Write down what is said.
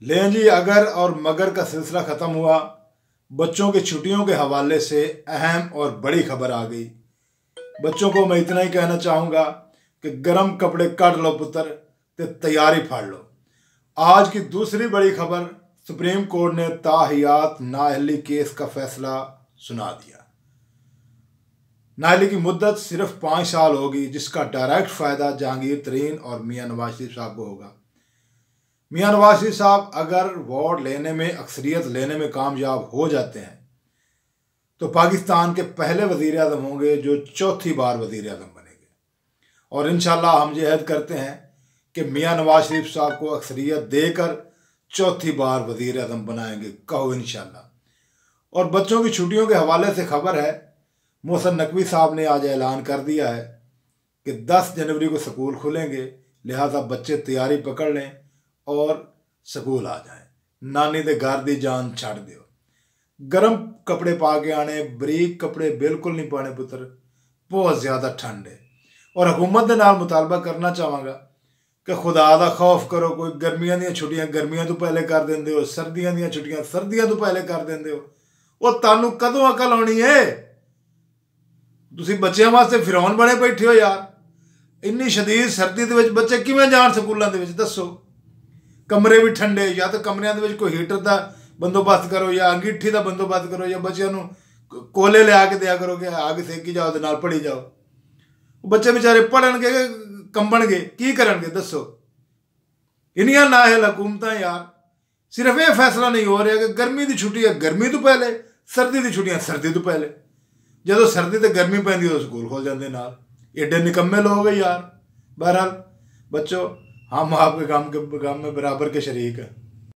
लें जी, अगर और मगर का सिलसिला ख़त्म हुआ। बच्चों की छुट्टियों के हवाले से अहम और बड़ी खबर आ गई। बच्चों को मैं इतना ही कहना चाहूँगा कि गर्म कपड़े काट लो पुत्र, ते तैयारी फाड़ लो। आज की दूसरी बड़ी खबर, सुप्रीम कोर्ट ने ताहियात नाअहली केस का फैसला सुना दिया। नाअहली की मुद्दत सिर्फ 5 साल होगी, जिसका डायरेक्ट फ़ायदा जहांगीर तरीन और मियाँ नवाज शरीफ साहब को होगा। मियाँ नवाज शरीफ साहब अगर वोट लेने में, अक्सरियत लेने में कामयाब हो जाते हैं तो पाकिस्तान के पहले वज़ीर आज़म होंगे जो चौथी बार वज़ीर आज़म बनेंगे। और इंशाल्लाह हम ये अहद करते हैं कि मियाँ नवाज शरीफ साहब को अक्सरियत देकर चौथी बार वज़ीर आज़म बनाएंगे, कहो इंशाल्लाह। और बच्चों की छुट्टियों के हवाले से खबर है, मोहसिन नकवी साहब ने आज ऐलान कर दिया है कि 10 जनवरी को स्कूल खुलेंगे, लिहाजा बच्चे तैयारी पकड़ लें और स्कूल आ जाएं। नानी दे घर दी जान छड़ दियो। गर्म कपड़े पा के आने, बरीक कपड़े बिल्कुल नहीं पाने पुत्र, बहुत ज़्यादा ठंड है। और हुकूमत के नाल मुतालबा करना चाहांगा कि खुदा दा खौफ करो। कोई गर्मियां दी छुट्टियां गर्मियां तो पहले कर देंदे हो, सर्दियां दी छुट्टियां सर्दियां तो पहले कर देंदे हो। वो तानू कदों अकल आनी है? तुसी बच्चों वास्ते फिरौन बने बैठे हो यार। इन्नी शदीद सर्दी दे विच बच्चे किवें जाण स्कूलों दे विच, दसो। कमरे भी ठंडे, या तो कमरियां दे विच कोई हीटर का बंदोबस्त करो, या अंगीठी का बंदोबस्त करो, या बच्चों कोले लिया के दिया करो कि आग सेकी जाओ तो नाल पढ़ी जाओ। बच्चे बेचारे पढ़नगे कंबणगे की करनगे, दसो। इन्नियां नाअहल हुकूमतां यार। सिर्फ ये फैसला नहीं हो रहा कि गर्मी की छुट्टी है गर्मी तो पहले, सर्दी की छुट्टियां सर्दी तो पहले। जो सर्दी तो गर्मी पैंदी तो स्कूल खोल जाते नाल। एडे निकम्मे लोग हैं यार। बहरहाल बच्चों, हम आपके काम में बराबर के शरीक हैं।